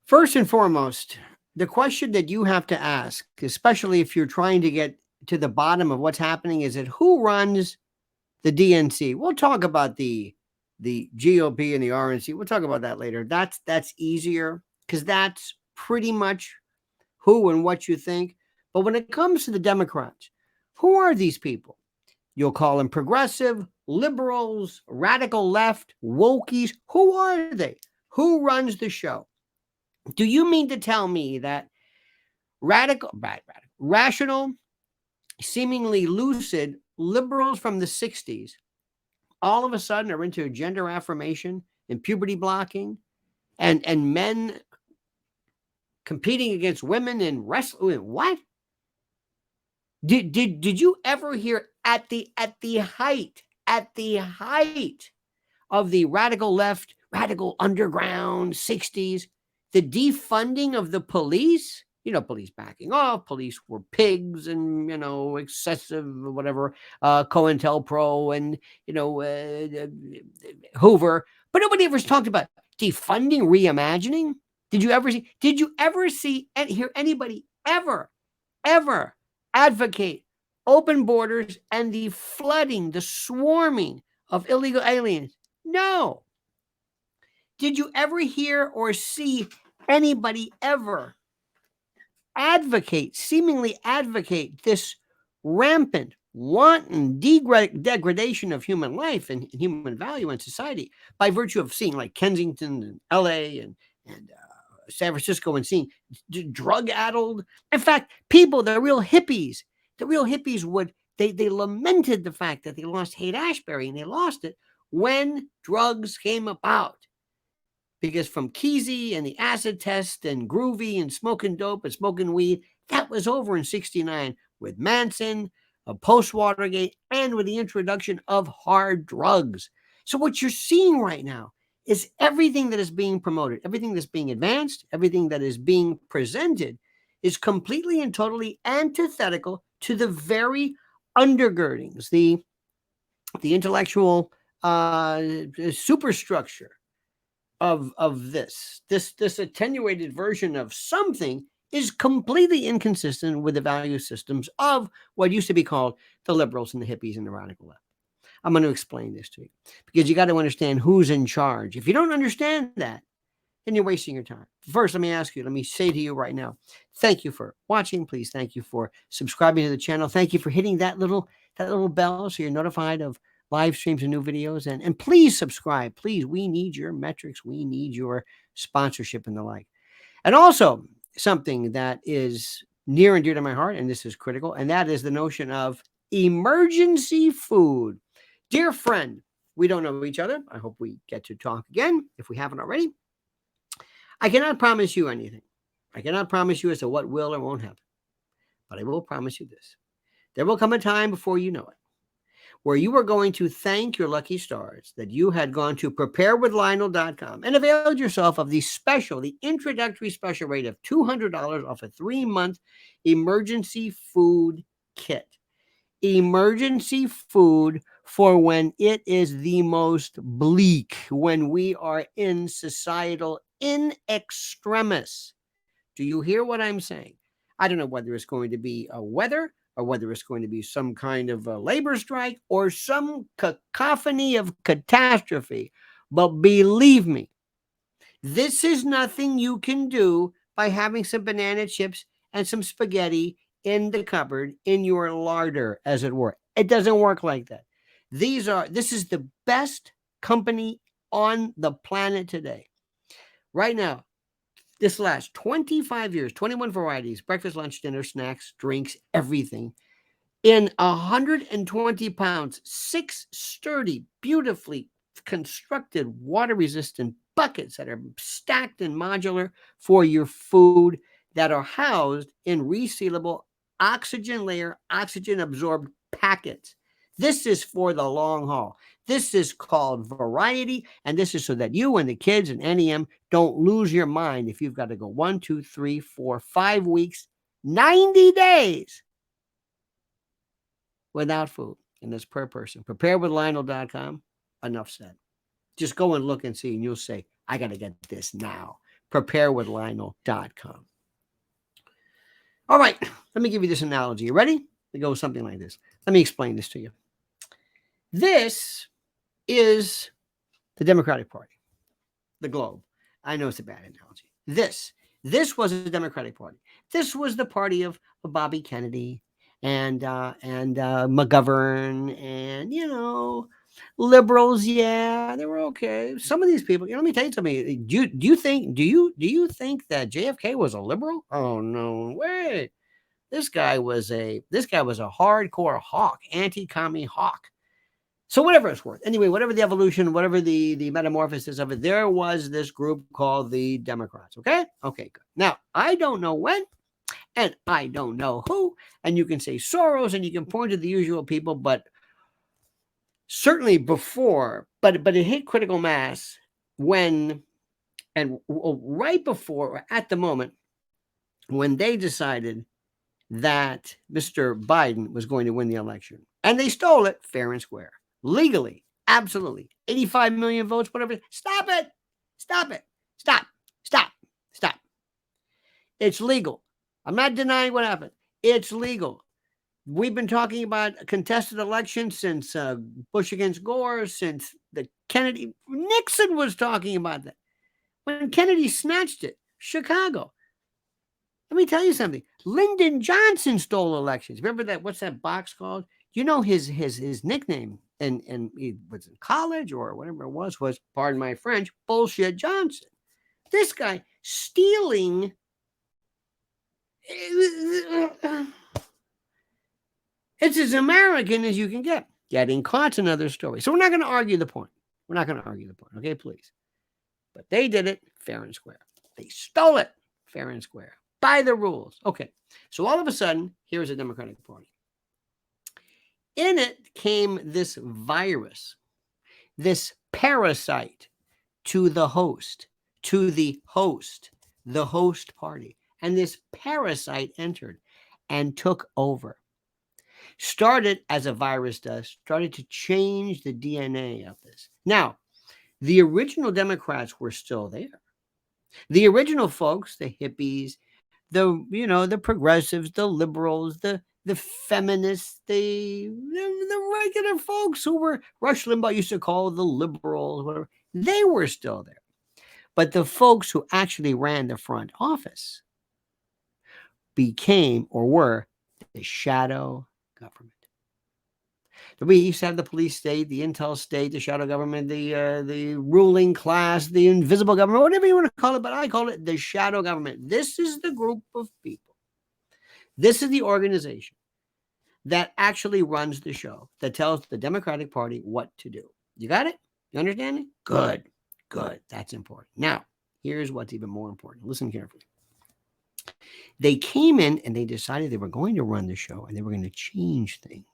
First and foremost, the question that you have to ask, especially if you're trying to get to the bottom of what's happening, is that who runs the DNC? We'll talk about the GOP and the RNC. We'll talk about that later. That's easier because that's pretty much who and what you think. But when it comes to the Democrats, who are these people? You'll call them progressive, liberals, radical left, wokies. Who are they? Who runs the show? Do you mean to tell me that rational, seemingly lucid liberals from the 60s all of a sudden are into gender affirmation and puberty blocking and men competing against women in wrestling? What? Did you ever hear at the height of the radical left, radical underground 60s, the defunding of the police? Police backing off, police were pigs and, excessive, whatever, COINTELPRO and, Hoover. But nobody ever talked about defunding, reimagining. Did you ever see and hear anybody ever advocate open borders and the flooding, the swarming of illegal aliens? No. Did you ever hear or see anybody ever seemingly advocate this rampant, wanton degradation of human life and human value in society by virtue of seeing like Kensington and LA and San Francisco and seeing drug-addled? In fact, people, the real hippies would, they lamented the fact that they lost Haight-Ashbury, and they lost it when drugs came about. Because from Kesey and the acid test and Groovy and smoking dope and smoking weed, that was over in 69 with Manson, post-Watergate, and with the introduction of hard drugs. So what you're seeing right now is everything that is being promoted, everything that's being advanced, everything that is being presented is completely and totally antithetical to the very undergirdings, the intellectual superstructure of this attenuated version of something is completely inconsistent with the value systems of what used to be called the liberals and the hippies and the radical left. I'm going to explain this to you because you got to understand who's in charge. If you don't understand that, then you're wasting your time. First, let me say to you right now, thank you for watching. Please, thank you for subscribing to the channel. Thank you for hitting that little bell so you're notified of live streams and new videos. And please subscribe. Please, we need your metrics. We need your sponsorship and the like. And also something that is near and dear to my heart, and this is critical, and that is the notion of emergency food. Dear friend, we don't know each other. I hope we get to talk again if we haven't already. I cannot promise you anything. I cannot promise you as to what will or won't happen. But I will promise you this. There will come a time before you know it, where you are going to thank your lucky stars that you had gone to preparewithlionel.com and availed yourself of the introductory special rate of $200 off a 3-month emergency food kit. Emergency food for when it is the most bleak, when we are in societal in extremis. Do you hear what I'm saying? I don't know whether it's going to be a weather or whether it's going to be some kind of a labor strike or some cacophony of catastrophe. But believe me, this is nothing you can do by having some banana chips and some spaghetti in the cupboard, in your larder, as it were. It doesn't work like that. This is the best company on the planet today. Right now, this lasts 25 years, 21 varieties, breakfast, lunch, dinner, snacks, drinks, everything. In 120 pounds, 6 sturdy, beautifully constructed, water-resistant buckets that are stacked and modular for your food that are housed in resealable oxygen layer, oxygen-absorbed packets. This is for the long haul. This is called variety, and this is so that you and the kids and NEM don't lose your mind if you've got to go 1, 2, 3, 4, 5 weeks, 90 days without food. And that's per person. Preparewithlionel.com. Enough said. Just go and look and see, and you'll say, I got to get this now. preparewithlionel.com. All right, let me give you this analogy. You ready? It goes something like this. Let me explain this to you. This is the Democratic Party, the globe. I know it's a bad analogy. This was the Democratic Party. This was the party of Bobby Kennedy and McGovern and liberals. Yeah, they were okay. Some of these people. Let me tell you something. Do you think that JFK was a liberal? Oh no way. This guy was a hardcore hawk, anti-commie hawk. So whatever it's worth. Anyway, whatever the evolution, whatever the metamorphosis of it, there was this group called the Democrats. Okay? Okay, good. Now, I don't know when, and I don't know who, and you can say Soros, and you can point to the usual people, but certainly before, but it hit critical mass when, and right before, or at the moment, when they decided that Mr. Biden was going to win the election. And they stole it fair and square. Legally, absolutely. 85 million votes, whatever. Stop it. Stop it. Stop. Stop. Stop. It's legal. I'm not denying what happened. It's legal. We've been talking about contested elections since Bush against Gore, since the Kennedy. Nixon was talking about that. When Kennedy snatched it, Chicago. Let me tell you something. Lyndon Johnson stole elections. Remember that? What's that box called? You know his nickname, and he was in college or whatever it was, pardon my French, Bullshit Johnson. This guy stealing. It's as American as you can get. Getting caught's another story. So we're not going to argue the point. We're not going to argue the point. Okay, please. But they did it fair and square. They stole it fair and square. By the rules. Okay. So all of a sudden, here's a Democratic Party. In it came this virus, this parasite to the host party. And this parasite entered and took over. Started as a virus does, started to change the DNA of this. Now, the original Democrats were still there. The original folks, the hippies, the progressives, the liberals, the feminists, the regular folks who were Rush Limbaugh used to call the liberals, whatever, they were still there. But the folks who actually ran the front office became or were the shadow government. We used to have the police state, the intel state, the shadow government, the ruling class, the invisible government, whatever you want to call it, but I call it the shadow government. This is the group of people. This is the organization that actually runs the show, that tells the Democratic Party what to do. You got it? You understand me? Good. Good. That's important. Now, here's what's even more important. Listen carefully. They came in and they decided they were going to run the show and they were going to change things.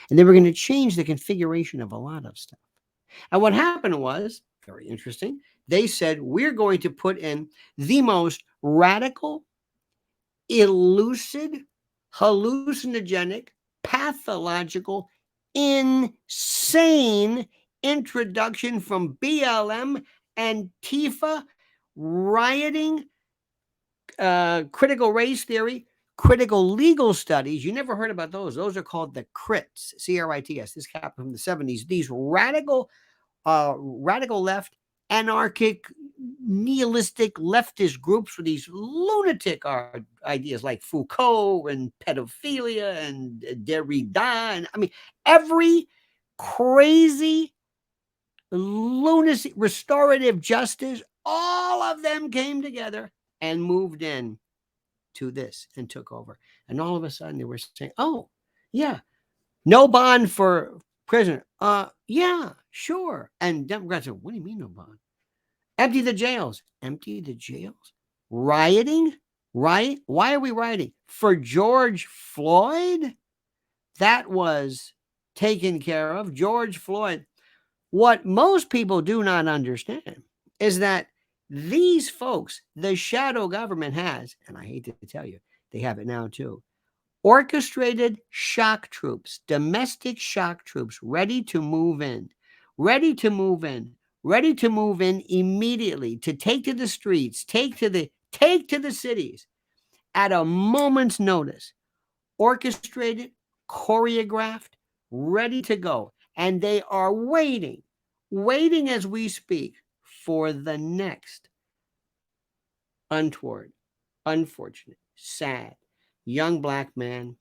And they were going to change the configuration of a lot of stuff. And what happened was, very interesting, they said, we're going to put in the most radical, elusive, hallucinogenic, pathological, insane introduction from BLM, Antifa, rioting, critical race theory, critical legal studies. You never heard about those. Those are called the CRITs, C-R-I-T-S. This happened from the 70s. These radical left, anarchic, nihilistic leftist groups with these lunatic ideas like Foucault and pedophilia and Derrida. And I mean, every crazy lunacy, restorative justice, all of them came together and moved in to this and took over. And all of a sudden they were saying, oh, yeah, no bond for prisoner. Yeah, sure. And Democrats said, what do you mean no bond? Empty the jails. Empty the jails? Rioting? Riot? Why are we rioting? For George Floyd? That was taken care of. George Floyd. What most people do not understand is that these folks, the shadow government has, and I hate to tell you, they have it now too, orchestrated shock troops, domestic shock troops ready to move in, ready to move in immediately, to take to the streets, take to the cities at a moment's notice, orchestrated, choreographed, ready to go. And they are waiting as we speak for the next untoward, unfortunate, sad young black man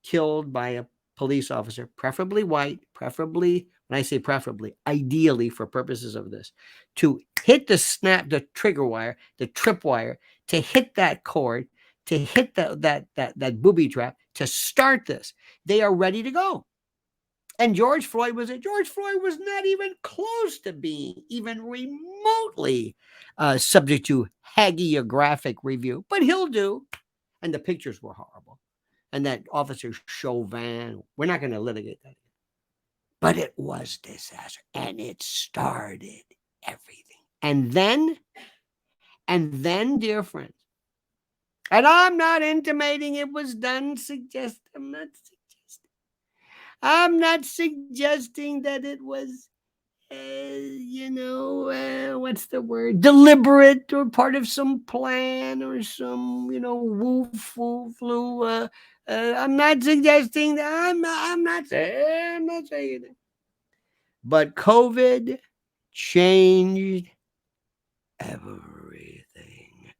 killed by a police officer, preferably white, preferably, when I say preferably, ideally for purposes of this, to hit the trigger wire, the tripwire, to hit that cord, to hit that booby trap, to start this. They are ready to go. And George Floyd was not even close to being even remotely subject to hagiographic review, but he'll do. And the pictures were horrible. And that officer Chauvin, we're not going to litigate that. But it was disaster, and it started everything. And then, dear friends, and I'm not intimating it was done. I'm not suggesting that it was, what's the word? Deliberate or part of some plan or some, flu. I'm not suggesting that. I'm not saying that. But COVID changed everything.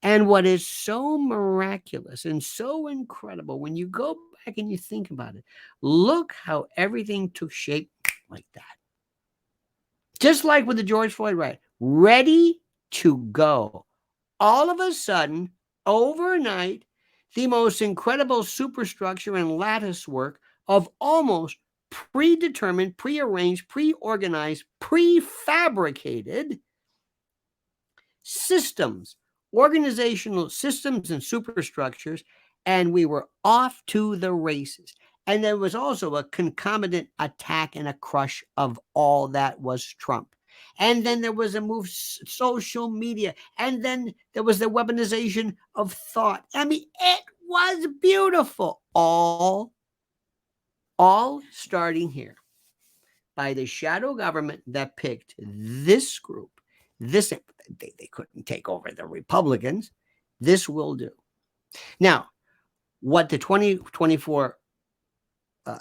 And what is so miraculous and so incredible, when you go back and you think about it, look how everything took shape like that. Just like with the George Floyd riot, ready to go. All of a sudden, overnight, the most incredible superstructure and lattice work of almost predetermined, prearranged, pre-organized, prefabricated systems, organizational systems and superstructures, and we were off to the races. And there was also a concomitant attack and a crush of all that was Trump. And then there was a move, social media. And then there was the weaponization of thought. I mean, it was beautiful. All starting here by the shadow government that picked this group. They couldn't take over the Republicans. This will do. Now, what the 2024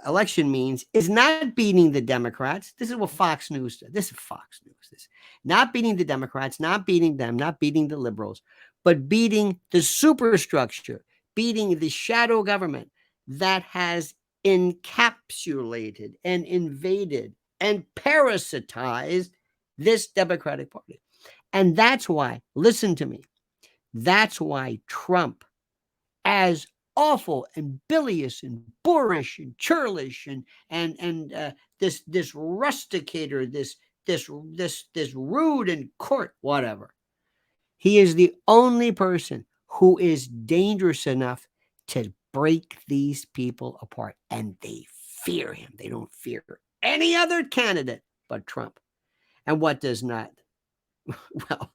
election means is not beating the Democrats. This is what Fox News said. This is Fox News. This not beating the Democrats, not beating them, not beating the liberals, but beating the superstructure, beating the shadow government that has encapsulated and invaded and parasitized this Democratic Party. And that's why, listen to me, that's why Trump, as awful and bilious and boorish and churlish and this rusticator, this rude and court, whatever. He is the only person who is dangerous enough to break these people apart, and they fear him. They don't fear any other candidate but Trump. And what does not? Well,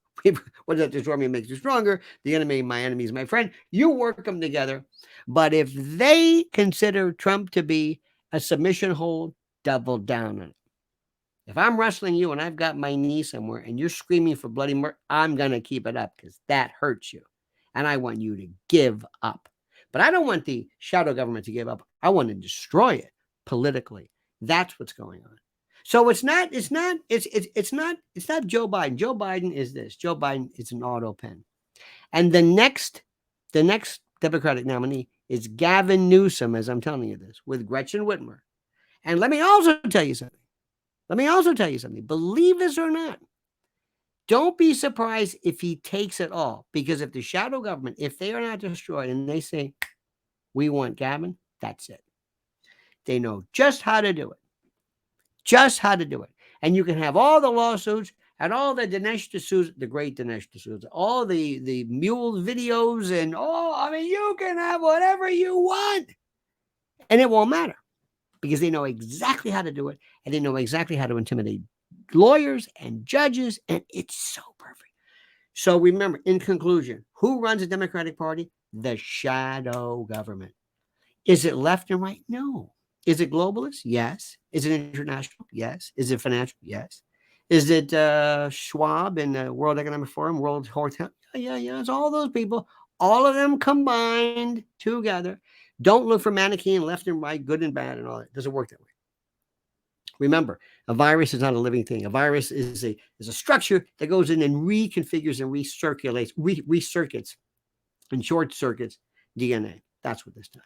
what does destroy me makes you stronger. The enemy, my enemy, is my friend. You work them together. But if they consider Trump to be a submission hold, double down on it. If I'm wrestling you and I've got my knee somewhere and you're screaming for bloody murder, I'm going to keep it up because that hurts you. And I want you to give up. But I don't want the shadow government to give up. I want to destroy it politically. That's what's going on. So it's not Joe Biden. Joe Biden is this. Joe Biden is an auto pen. And the next Democratic nominee is Gavin Newsom, as I'm telling you this, with Gretchen Whitmer. And let me also tell you something. Believe this or not, don't be surprised if he takes it all. Because if the shadow government, if they are not destroyed and they say, we want Gavin, that's it. They know just how to do it. And you can have all the lawsuits and all the Dinesh D'Souza, the great Dinesh D'Souza, all the mule videos and you can have whatever you want. And it won't matter because they know exactly how to do it and they know exactly how to intimidate lawyers and judges. And it's so perfect. So remember, in conclusion, who runs the Democratic Party? The shadow government. Is it left and right? No. Is it globalist? Yes. Is it international? Yes. Is it financial? Yes. Is it Schwab in the World Economic Forum, World Hotel? Yeah. It's all those people, all of them combined together. Don't look for Manichaean left and right, good and bad, and all that. It doesn't work that way. Remember, a virus is not a living thing. A virus is a structure that goes in and reconfigures and recircuits and short circuits DNA. That's what this does.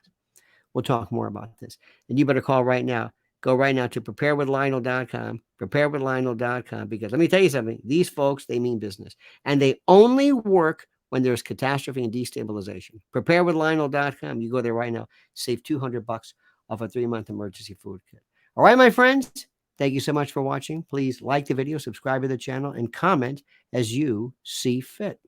We'll talk more about this. And you better call right now. Go right now to preparewithlionel.com, preparewithlionel.com, because let me tell you something. These folks, they mean business. And they only work when there's catastrophe and destabilization. Preparewithlionel.com. You go there right now. Save $200 off a 3-month emergency food kit. All right, my friends. Thank you so much for watching. Please like the video, subscribe to the channel, and comment as you see fit.